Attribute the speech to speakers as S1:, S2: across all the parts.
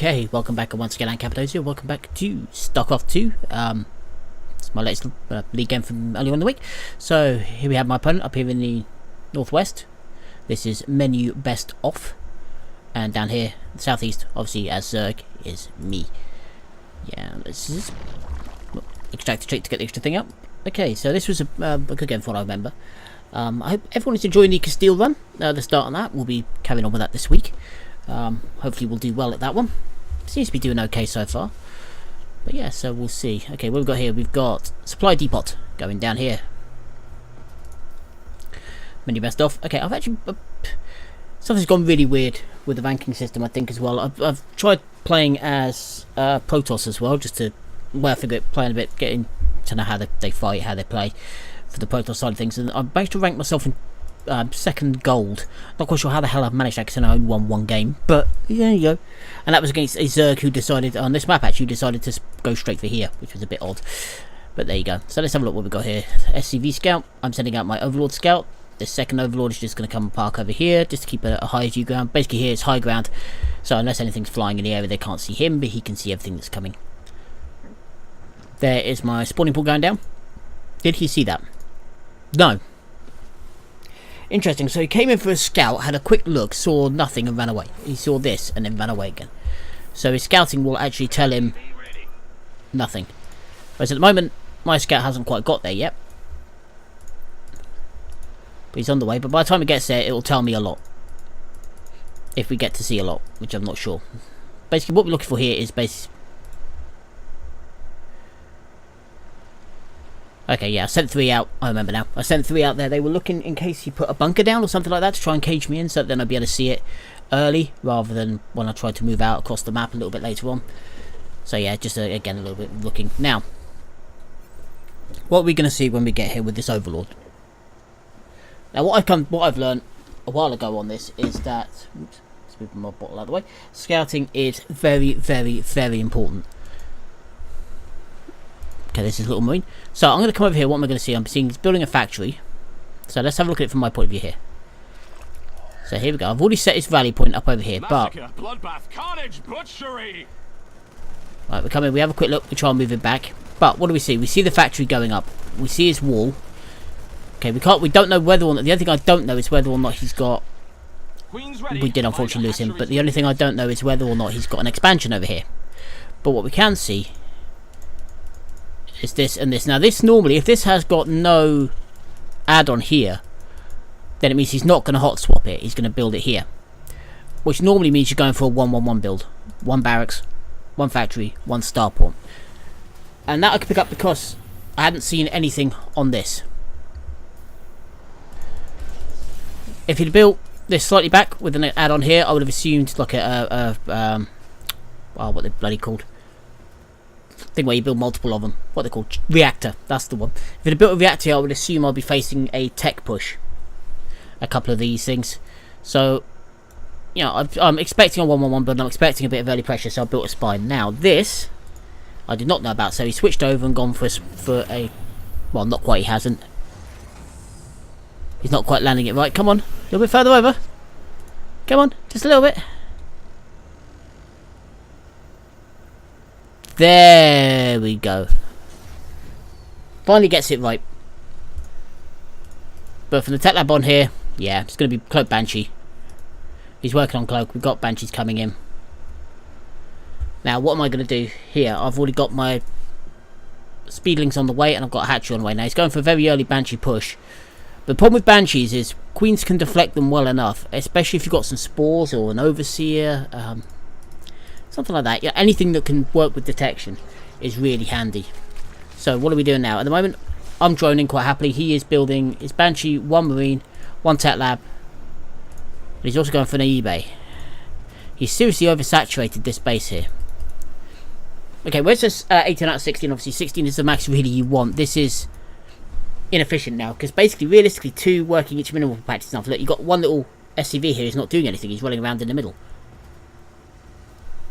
S1: Okay, welcome back, and once again I'm Cappadocia. Welcome back to Starcraft 2. It's my latest league game from earlier in the week. So here we have my opponent up here in the northwest. This is menu best off, and down here the southeast, obviously as Zerg, is me. Yeah, this is extract the trait to get the extra thing up. Okay, so this was a good game from what I remember. I hope everyone is enjoying the Castile run. The start on that, we'll be carrying on with that this week. Hopefully we'll do well at that one. Seems to be doing okay so far. But yeah, so we'll see. Okay, what we've got here, we've got supply depot going down here. Menu best off. Okay, I've actually... something's gone really weird with the ranking system, I think, as well. I've tried playing as Protoss as well, just to... well, I figure playing a bit, getting to know how they fight, how they play for the Protoss side of things. And I've managed to rank myself in second gold. Not quite sure how the hell I've managed that, because I only won one game, but there you go. And that was against a Zerg who decided on this map actually decided to go straight for here, which was a bit odd, but there you go. So let's have a look what we've got here. SCV scout. I'm sending out my Overlord scout. This second Overlord is just going to come and park over here just to keep a high G ground. Basically here it's high ground, so unless anything's flying in the area they can't see him, but he can see everything that's coming. There is my spawning pool going down. Did he see that? No. Interesting, so he came in for a scout, had a quick look, saw nothing and ran away. He saw this and then ran away again. So his scouting will actually tell him nothing. Whereas at the moment, my scout hasn't quite got there yet. But he's on the way, but by the time he gets there, it will tell me a lot. If we get to see a lot, which I'm not sure. Basically, what we're looking for here is basically... okay, yeah, I sent 3 out. I remember now. I sent 3 out there. They were looking in case he put a bunker down or something like that to try and cage me in, so that then I'd be able to see it early rather than when I tried to move out across the map a little bit later on. So yeah, just again a little bit looking. Now, what are we going to see when we get here with this Overlord? Now, what I've learned a while ago on this is that, oops, let's move my bottle out of the way. Scouting is very, very, very important. Okay, this is Little Marine. So I'm going to come over here. What am I going to see? I'm seeing he's building a factory. So let's have a look at it from my point of view here. So here we go. I've already set his rally point up over here,
S2: Massacre, bloodbath, carnage, butchery.
S1: Right, we come in. We have a quick look. We try and move it back. But what do we see? We see the factory going up. We see his wall. Okay, we can't. We don't know whether or not. The only thing I don't know is whether or not he's got. We did unfortunately lose him, but the only thing I don't know is whether or not he's got an expansion over here. But what we can see is this and this. Now this normally, if this has got no add-on here, then it means he's not going to hot swap it, he's going to build it here, which normally means you're going for a 1-1-1 build. 1 barracks, 1 factory, 1 starport. And that I could pick up because I hadn't seen anything on this. If he'd built this slightly back with an add-on here, I would have assumed like well, what they're bloody called, thing where you build multiple of them. What they're called? Reactor. That's the one. If it had built a reactor, I would assume I'll be facing a tech push. A couple of these things. So, you know, I'm expecting a 1-1-1, but I'm expecting a bit of early pressure, so I built a spine. Now, this, I did not know about, so he switched over and gone for a... well, not quite, he hasn't. He's not quite landing it right. Come on. A little bit further over. Come on. Just a little bit. There we go. Finally gets it right. But from the tech lab on here, yeah, it's going to be Cloak Banshee. He's working on Cloak. We've got Banshees coming in. Now, what am I going to do here? I've already got my Speedlings on the way, and I've got a Hatchery on the way. Now, he's going for a very early Banshee push. But the problem with Banshees is Queens can deflect them well enough, especially if you've got some Spores or an Overseer, something like that. Yeah, anything that can work with detection is really handy. So what are we doing now? At the moment, I'm droning quite happily. He is building his Banshee, 1 Marine, 1 Tech Lab. And he's also going for an eBay. He's seriously oversaturated this base here. Okay, where's this 18 out of 16? Obviously, 16 is the max really you want. This is inefficient now, because basically, realistically, 2 working each minimal patch is enough. Look, you've got one little SCV here. He's not doing anything. He's running around in the middle.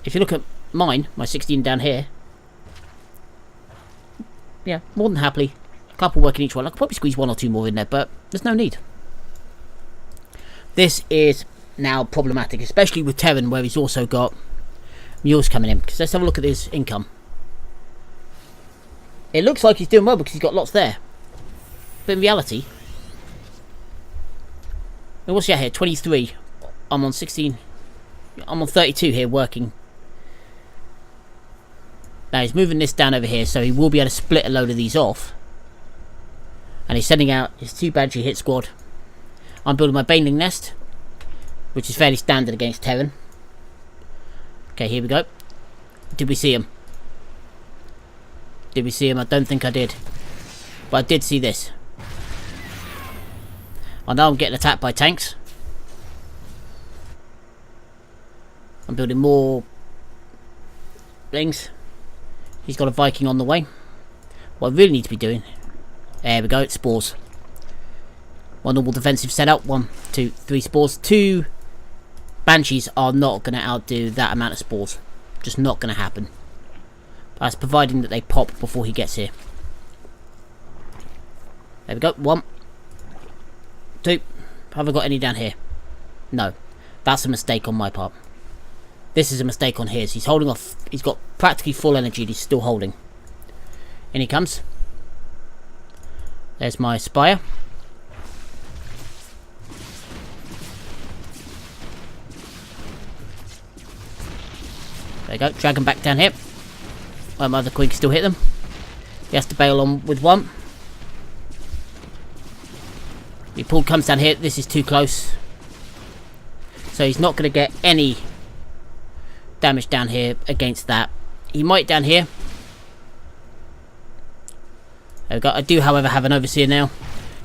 S1: If you look at mine, my 16 down here, yeah, more than happily, a couple working each one. I could probably squeeze 1 or 2 more in there, but there's no need. This is now problematic, especially with Terran, where he's also got mules coming in. Because let's have a look at his income. It looks like he's doing well because he's got lots there. But in reality... what's he at here? 23. I'm on 16. I'm on 32 here working. Now he's moving this down over here, so he will be able to split a load of these off. And he's sending out his 2 Banshee hit squad. I'm building my Baneling nest, which is fairly standard against Terran. Okay, here we go. Did we see him? Did we see him? I don't think I did. But I did see this. I know I'm getting attacked by tanks. I'm building more things. He's got a Viking on the way. What I really need to be doing... there we go, it's spores. One normal defensive setup. 1, 2, 3 spores. 2 Banshees are not going to outdo that amount of spores. Just not going to happen. That's providing that they pop before he gets here. There we go. 1, 2. Have I got any down here? No. That's a mistake on my part. This is a mistake on his. He's holding off. He's got practically full energy and he's still holding. In he comes. There's my Spire. There you go. Drag him back down here. My other Queen can still hit them. He has to bail on with 1. He pulled, comes down here. This is too close. So he's not going to get any damage down here against that. He might down here. There we go. I do, however, have an Overseer now.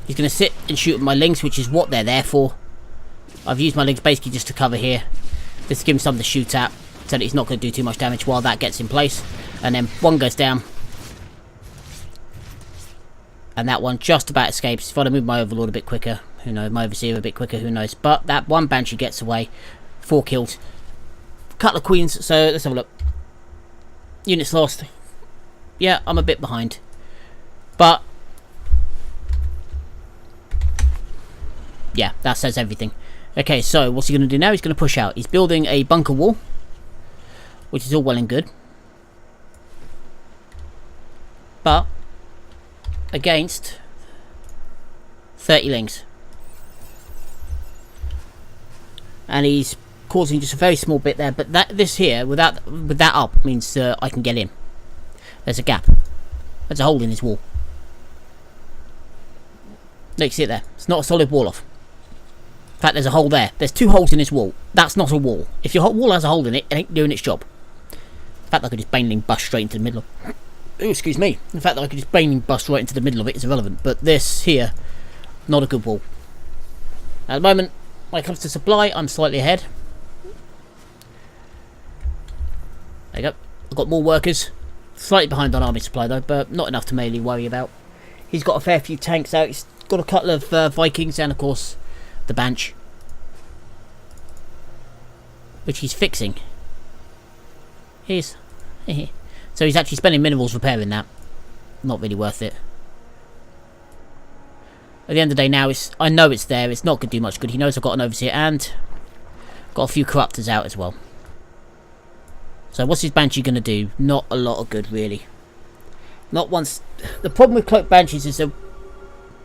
S1: He's going to sit and shoot at my links, which is what they're there for. I've used my links basically just to cover here. Just to give him something to shoot at, so that he's not going to do too much damage while that gets in place. And then 1 goes down. And that one just about escapes. If I'd have moved my Overlord a bit quicker, who knows, my Overseer a bit quicker, who knows. But that 1 Banshee gets away. 4 kills. Couple of Queens, so let's have a look. Units lost. Yeah, I'm a bit behind. But yeah, that says everything. Okay, so what's he going to do now? He's going to push out. He's building a bunker wall, which is all well and good. But against 30 lings. And he's causing just a very small bit there, but this here, with that up, means I can get in. There's a gap. There's a hole in his wall. No, you can see it there. It's not a solid wall off. In fact, there's a hole there. There's 2 holes in his wall. That's not a wall. If your wall has a hole in it, it ain't doing its job. In fact, I could just Baneling bust straight into the middle of... oh, excuse me. The fact that I could just Baneling bust right into the middle of it is irrelevant. But this here, not a good wall. At the moment, when it comes to supply, I'm slightly ahead. There you go. I've got more workers. Slightly behind on army supply though, but not enough to mainly worry about. He's got a fair few tanks out. He's got a couple of Vikings and of course the Banch, which he's fixing. So he's actually spending minerals repairing that. Not really worth it. At the end of the day now, I know it's there. It's not going to do much good. He knows I've got an Overseer and got a few Corruptors out as well. So what's his Banshee going to do? Not a lot of good, really. Not once. The problem with Cloak Banshees is a...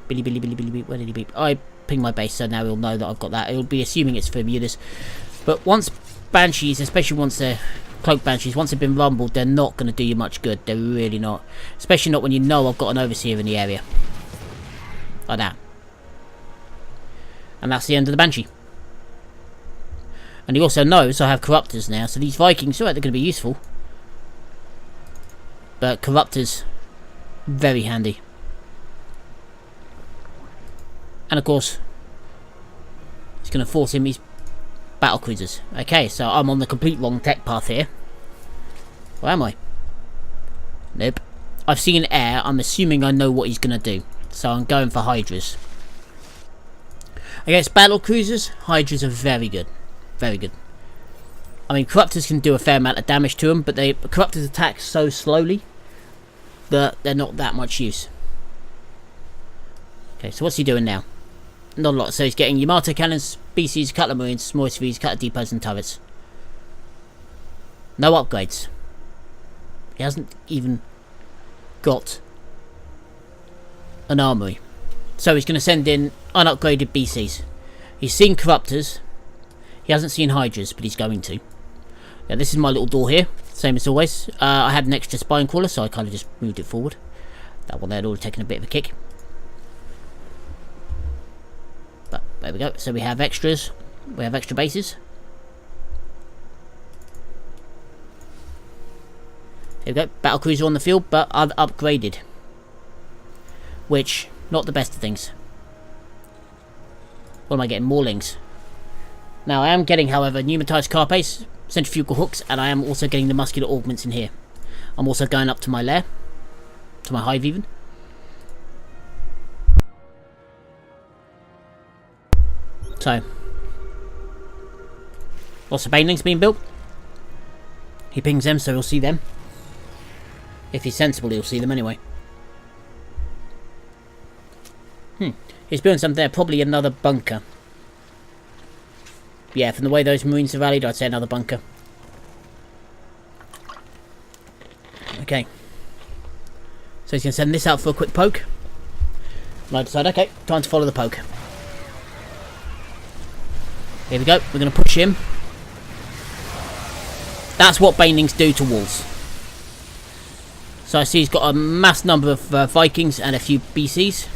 S1: Billy, where did he beep? I ping my base, so now he'll know that I've got that. He'll be assuming it's for Bermudas. But once Banshees, especially once they're Cloak Banshees, once they've been rumbled, they're not going to do you much good. They're really not. Especially not when you know I've got an Overseer in the area. Like that. And that's the end of the Banshee. And he also knows I have Corruptors now, so these Vikings, alright, they're going to be useful. But Corruptors, very handy. And of course, it's going to force him his battle cruisers. Okay, so I'm on the complete wrong tech path here. Where am I? Nope. I've seen air, I'm assuming I know what he's going to do. So I'm going for Hydras. Against battle cruisers, Hydras are very good. Very good. I mean, Corruptors can do a fair amount of damage to them, but Corruptors attack so slowly that they're not that much use. Okay, so what's he doing now? Not a lot. So he's getting Yamato cannons, BCs, a couple of marines, small SVs, a couple of depots and turrets. No upgrades. He hasn't even got an armory. So he's going to send in unupgraded BCs. He's seen Corruptors. He hasn't seen Hydras, but he's going to. Now this is my little door here. Same as always. I had an extra spine crawler, so I kind of just moved it forward. That one there had already taken a bit of a kick. But there we go. So we have extras. We have extra bases. Here we go. Battlecruiser on the field, but I've upgraded. Which, not the best of things. What am I getting? Maulings. Now I am getting, however, pneumatized carapace, centrifugal hooks, and I am also getting the muscular augments in here. I'm also going up to my lair. To my hive even. So. Lots of banelings being built. He pings them, so he'll see them. If he's sensible, he'll see them anyway. He's building something there, probably another bunker. Yeah, from the way those marines have rallied, I'd say another bunker. Okay. So he's going to send this out for a quick poke. And I decide, okay, time to follow the poke. Here we go, we're going to push him. That's what banelings do to walls. So I see he's got a mass number of Vikings and a few BCs.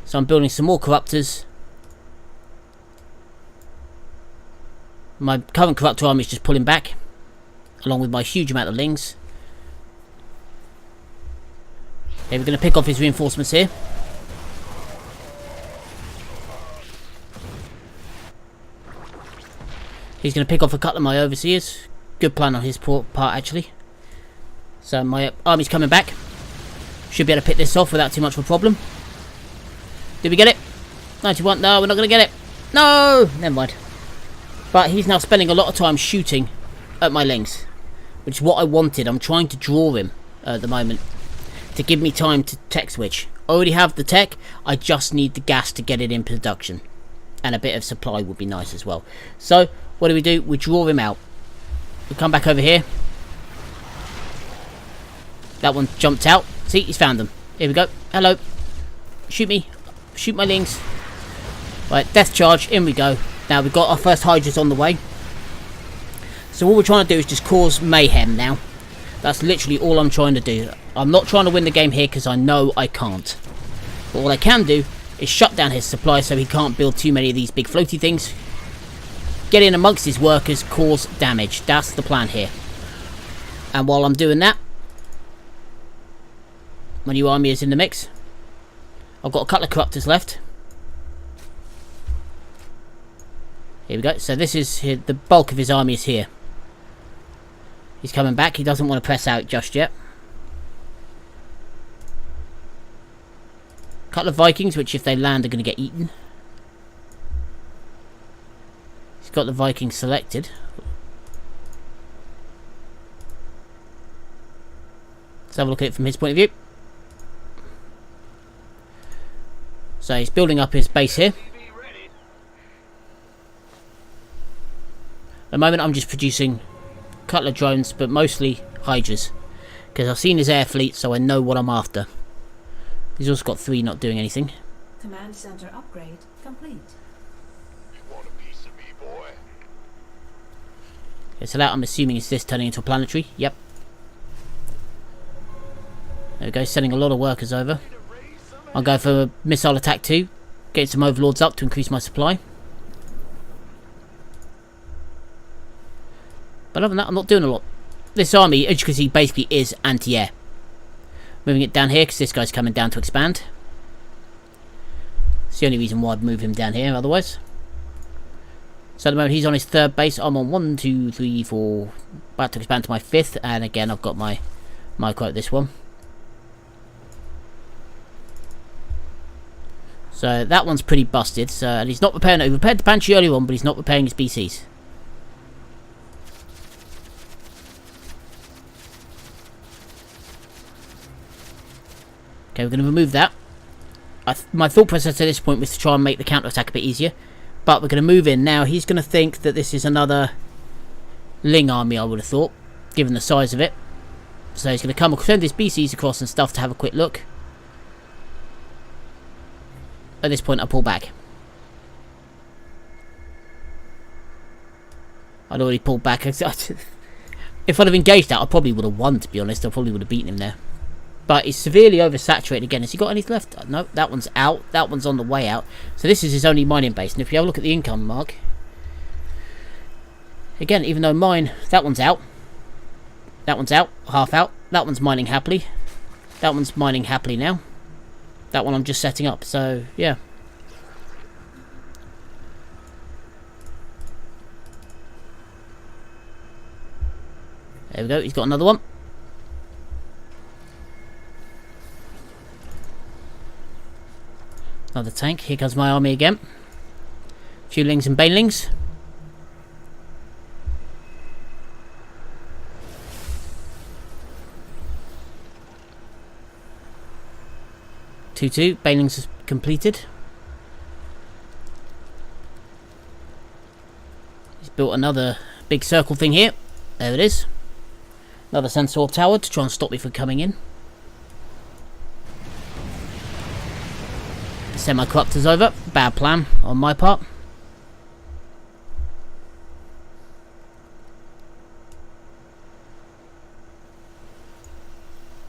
S1: So I'm building some more Corruptors. My current Corruptor army is just pulling back, along with my huge amount of Lings. Okay, we're going to pick off his reinforcements here. He's going to pick off a couple of my Overseers. Good plan on his part, actually. So my army's coming back. Should be able to pick this off without too much of a problem. Did we get it? 91. No, we're not going to get it. No! Never mind. But he's now spending a lot of time shooting at my Lings, which is what I wanted. I'm trying to draw him at the moment to give me time to tech switch. I already have the tech. I just need the gas to get it in production. And a bit of supply would be nice as well. So, what do? We draw him out. We come back over here. That one jumped out. See, he's found them. Here we go. Hello. Shoot me. Shoot my Lings. Right, death charge. In we go. Now we've got our first Hydras on the way. So what we're trying to do is just cause mayhem now. That's literally all I'm trying to do. I'm not trying to win the game here because I know I can't. But what I can do is shut down his supply so he can't build too many of these big floaty things. Get in amongst his workers, cause damage. That's the plan here. And while I'm doing that, my new army is in the mix. I've got a couple of Corruptors left. Here we go. So this is the bulk of his army is here. He's coming back. He doesn't want to press out just yet. A couple of Vikings, which if they land are going to get eaten. He's got the Vikings selected. Let's have a look at it from his point of view. So he's building up his base here. At the moment I'm just producing a couple of drones, but mostly Hydras. Because I've seen his air fleet, so I know what I'm after. He's also got 3 not doing anything.
S3: Command center upgrade complete.
S2: You want a piece of me, boy?
S1: Okay, so that I'm assuming is this turning into a planetary. Yep. There we go, sending a lot of workers over. I'll go for a missile attack too. Get some overlords up to increase my supply. But other than that, I'm not doing a lot. This army, as you can see, basically is anti-air. Moving it down here because this guy's coming down to expand. It's the only reason why I'd move him down here otherwise. So at the moment he's on his 3rd base. I'm on 1, 2, 3, 4. About to expand to my 5th. And again I've got my quote this one. So that one's pretty busted. So, and he's not repairing it. He repaired the Banshee earlier on, but he's not repairing his BCs. Okay, we're going to remove that. My thought process at this point was to try and make the counter-attack a bit easier. But we're going to move in. Now, he's going to think that this is another Ling army, I would have thought. given the size of it. So he's going to come send his BCs across and stuff to have a quick look. At this point, I pull back. I'd already pulled back. If I'd have engaged that, I probably would have won, to be honest. I probably would have beaten him there. But he's severely oversaturated again. Has he got any left? No, that one's out. That one's on the way out. So this is his only mining base. And if you have a look at the income mark, again, even though mine, that one's out. That one's out, half out. That one's mining happily. That one's mining happily now. That one I'm just setting up. So, yeah. There we go. He's got another one. Another tank. Here comes my army again. Fuelings and banelings. Two. Banelings is completed. He's built another big circle thing here. There it is. Another sensor tower to try and stop me from coming in. Send my corruptors over. Bad plan on my part.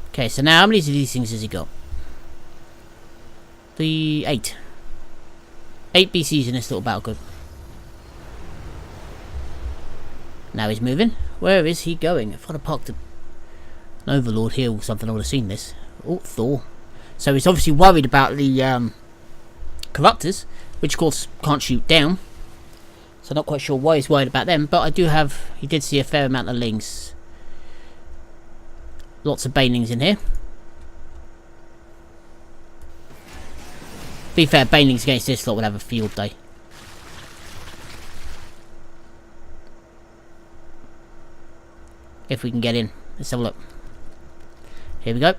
S1: Okay, so now how many of these things has he got? 8. 8 BCs in this little battle group. Now he's moving. Where is he going? If I'd have parked an Overlord here or something, I would have seen this. Oh, Thor. So he's obviously worried about the corruptors, which of course can't shoot down. So not quite sure why he's worried about them, but I do have, he did see a fair amount of lings. Lots of banelings in here. Be fair, banelings against this lot would have a field day. If we can get in. Let's have a look. Here we go.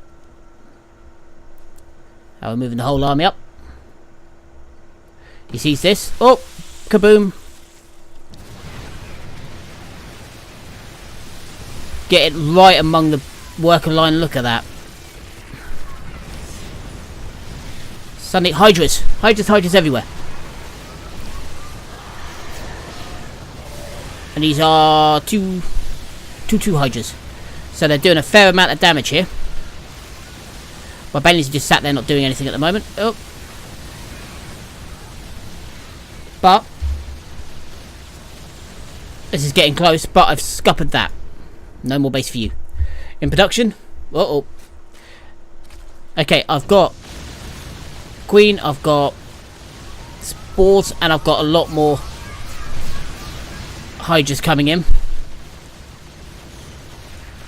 S1: Now we're moving the whole army up. He sees this. Oh! Kaboom! Get it right among the worker line. Look at that. Suddenly, Hydras. Hydras everywhere. And these are two Hydras. So they're doing a fair amount of damage here. My Banelings are just sat there not doing anything at the moment. Oh. But this is getting close, but I've scuppered that. No more base for you. In production. Uh-oh. Okay, I've got Queen, I've got Spores, and I've got a lot more Hydras coming in.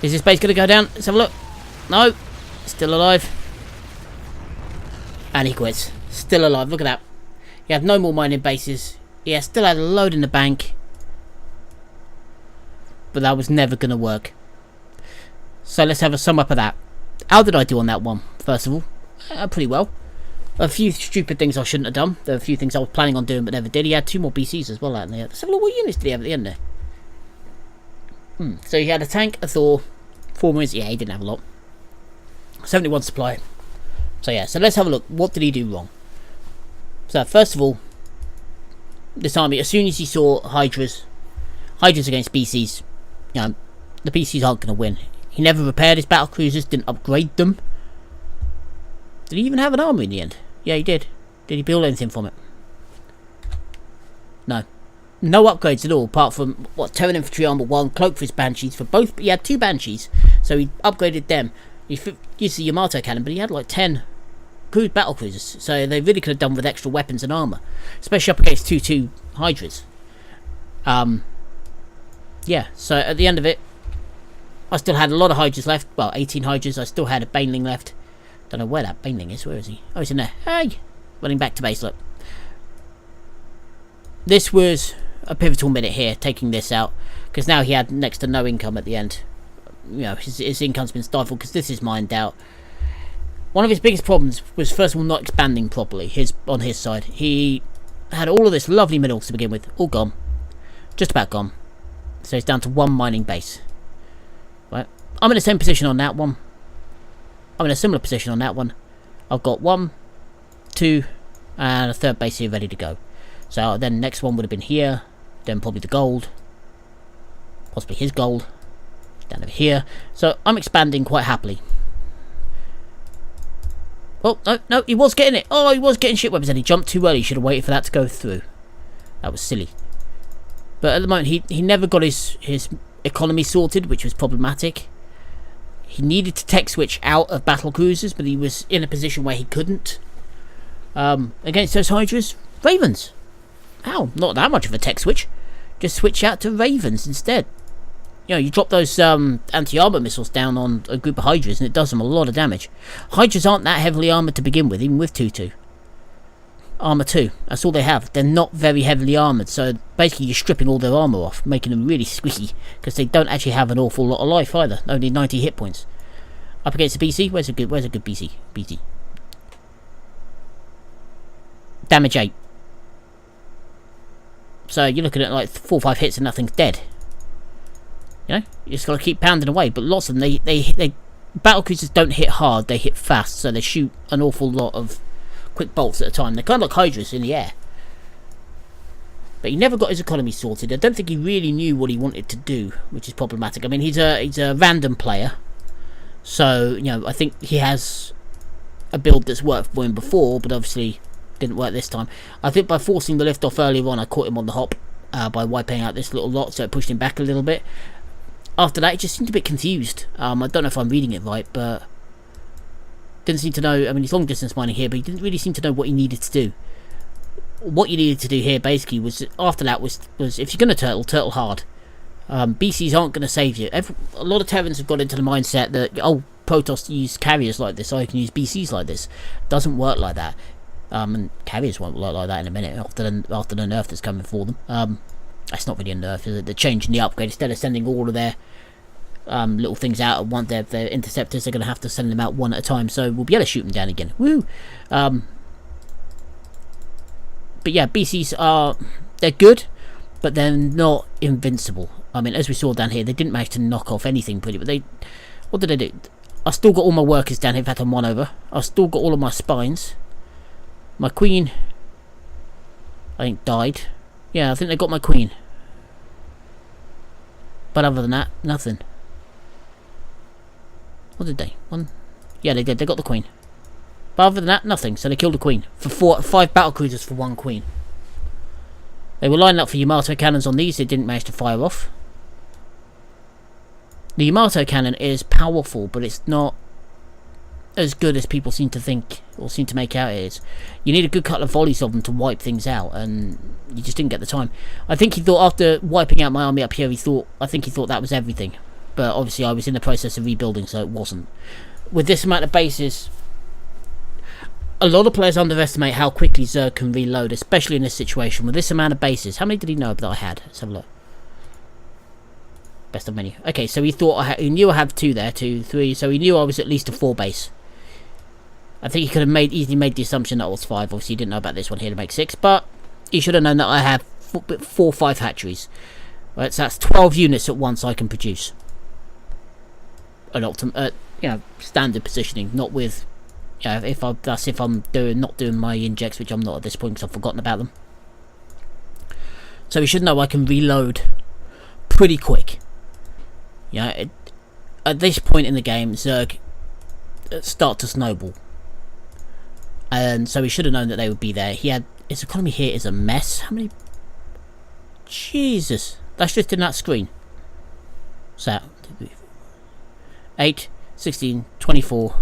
S1: Is this base going to go down? Let's have a look. No. Still alive. And he quits. Still alive. Look at that. He had no more mining bases. He still had a load in the bank. But that was never going to work. So let's have a sum up of that. How did I do on that one? First of all, pretty well. A few stupid things I shouldn't have done. There were a few things I was planning on doing but never did. He had 2 more BCs as well out in there. Let's have a look. What units did he have at the end there? So he had a tank, a Thor, 4 Marines. Yeah, he didn't have a lot. 71 supply. So yeah, so let's have a look. What did he do wrong? So first of all, this army, as soon as he saw Hydras against BCs, you know, the BCs aren't going to win. He never repaired his battle cruisers, didn't upgrade them. Did he even have an army in the end? Yeah, he did. Did he build anything from it? No. No upgrades at all, apart from, what, Terran Infantry Armor 1, Cloak for his Banshees, for both. He had 2 Banshees, so he upgraded them. He used the Yamato cannon, but he had like 10 crude battle cruisers, so they really could have done with extra weapons and armour, especially up against 2 Hydras. Yeah, so at the end of it, I still had a lot of Hydras left. Well, 18 Hydras. I still had a Baneling left. Don't know where that Baneling is. Where is he? Oh, he's in there. Hey! Running back to base, look. This was a pivotal minute here, taking this out, because now he had next to no income at the end. You know, his income's been stifled because this is mined out. One of his biggest problems was, first of all, not expanding properly on his side. He had all of this lovely minerals to begin with, all gone. Just about gone. So he's down to 1 mining base. Right, I'm in the same position on that one. I'm in a similar position on that one. I've got 1, 2, and a third base here ready to go. So then next one would have been here, then probably the gold, possibly his gold, down over here. So I'm expanding quite happily. Oh, no, he was getting it. Oh, he was getting ship weapons and he jumped too early. He should have waited for that to go through. That was silly. But at the moment, he never got his economy sorted, which was problematic. He needed to tech switch out of battle cruisers, but he was in a position where he couldn't. Against those Hydras, Ravens. Ow, not that much of a tech switch. Just switch out to Ravens instead. You know, you drop those anti-armor missiles down on a group of Hydras and it does them a lot of damage. Hydras aren't that heavily armored to begin with, even with 2-2. Armor 2, that's all they have. They're not very heavily armored, so basically you're stripping all their armor off, making them really squishy, because they don't actually have an awful lot of life either. Only 90 hit points. Up against the BC, where's a good BC? BC. Damage 8. So you're looking at like 4 or 5 hits and nothing's dead. You know, you just got to keep pounding away. But lots of them, they battle cruisers don't hit hard, they hit fast, so they shoot an awful lot of quick bolts at a time. They're kind of like Hydras in the air. But he never got his economy sorted. I don't think he really knew what he wanted to do, which is problematic. I mean, he's a random player, so you know, I think he has a build that's worked for him before, but obviously didn't work this time. I think by forcing the lift off earlier on, I caught him on the hop by wiping out this little lot, so it pushed him back a little bit. After that, he just seemed a bit confused. I don't know if I'm reading it right, but didn't seem to know. I mean, he's long distance mining here, but he didn't really seem to know what he needed to do. What you needed to do here, basically, was after that was if you're going to turtle hard. BCs aren't going to save you. A lot of Terrans have got into the mindset that, oh, Protoss use carriers like this, so I can use BCs like this. Doesn't work like that. And carriers won't work like that in a minute after the nerf that's coming for them. That's not really a nerf, is it? They're changing the upgrade. Instead of sending all of their little things out at once, their interceptors are going to have to send them out one at a time, so we'll be able to shoot them down again. Woo! But yeah, BCs they're good, but they're not invincible. I mean, as we saw down here, they didn't manage to knock off anything pretty, but what did they do? I still got all my workers down here. In fact, I'm one over. I still got all of my spines. My queen, I think, died. Yeah, I think they got my queen. But other than that, nothing. What did they? One? Yeah, they did. They got the queen. But other than that, nothing. So they killed the queen. For 5 battle cruisers for 1 queen. They were lining up for Yamato cannons on these. They didn't manage to fire off. The Yamato cannon is powerful, but it's not as good as people seem to think or seem to make out it is. You need a good couple of volleys of them to wipe things out, and you just didn't get the time. I think he thought after wiping out my army up here, I think he thought that was everything. But obviously I was in the process of rebuilding, so it wasn't. With this amount of bases, a lot of players underestimate how quickly Zerg can reload, especially in this situation. With this amount of bases, how many did he know that I had? Let's have a look. Best of menu. Okay, so he thought he knew I had 2 there, 2, 3, so he knew I was at least a 4 base. I think he could have easily made the assumption that I was 5. Obviously, he didn't know about this one here to make 6, but he should have known that I have 4 5 hatcheries. Right, so that's 12 units at once I can produce. An ultimate, standard positioning, not with, if I'm not doing my injects, which I'm not at this point because I've forgotten about them. So he should know I can reload pretty quick. At this point in the game, Zerg start to snowball. And so he should have known that they would be there. His economy here is a mess. How many? Jesus, that's just in that screen. So 8, 16, 24,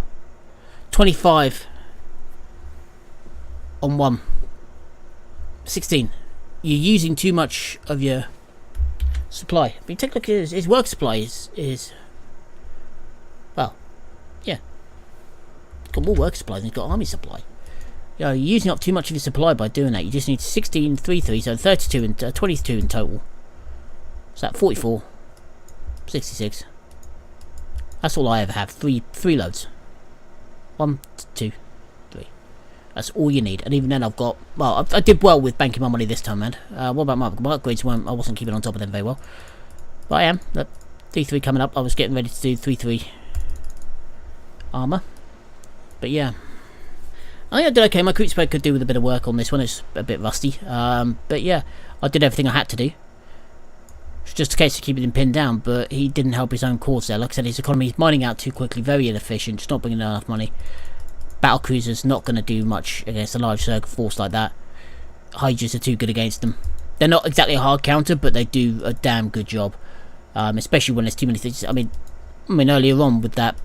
S1: 25 on 1. 16. You're using too much of your supply. I mean, take a look at his work supply is well, yeah. He's got more work supply than he's got army supply. You're using up too much of your supply by doing that. You just need 16, 3, 3, so 32 and 22 in total. So that 44, 66. That's all I ever have. 3 loads. 1, 2, 3. That's all you need. And even then I've got... Well, I did well with banking my money this time, man. What about my upgrades? I wasn't keeping on top of them very well. But I am. Look, 3-3 coming up. I was getting ready to do 3-3 armour. But yeah. I think I did okay. My creep spread could do with a bit of work on this one. It's a bit rusty. But yeah, I did everything I had to do. It's just a case of keeping him pinned down, but he didn't help his own cause there. Like I said, his economy is mining out too quickly, very inefficient, just not bringing enough money. Battle cruisers not going to do much against a large circle force like that. Hydras are too good against them. They're not exactly a hard counter, but they do a damn good job. Especially when there's too many things. I mean earlier on with that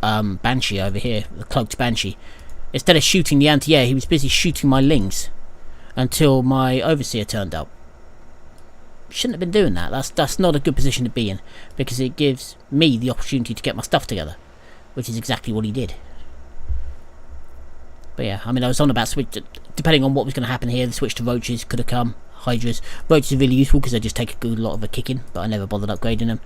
S1: Banshee over here, the cloaked Banshee, instead of shooting the anti-air, he was busy shooting my lings until my overseer turned up. Shouldn't have been doing that. That's not a good position to be in, because it gives me the opportunity to get my stuff together, which is exactly what he did. But yeah, I mean, I was on about switch. Depending on what was going to happen here, the switch to roaches could have come. Hydras. Roaches are really useful because they just take a good lot of a kicking, but I never bothered upgrading them.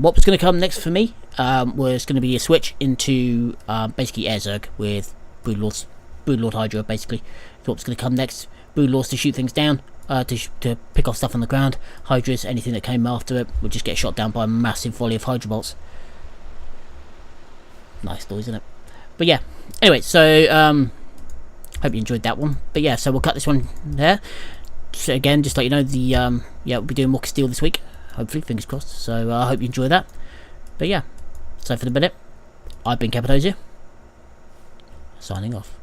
S1: What was going to come next for me was going to be a switch into basically Air Zerg with Broodlord Hydra, basically. So what was going to come next? Broodlords to shoot things down, to pick off stuff on the ground. Hydras, anything that came after it, would just get shot down by a massive volley of Hydra bolts. Nice noise, isn't it? But yeah, anyway, so hope you enjoyed that one. But yeah, so we'll cut this one there. So again, just to let you know, the we'll be doing more Castile this week. Hopefully, fingers crossed. So I hope you enjoy that. But yeah, so for the minute, I've been Capitozia, signing off.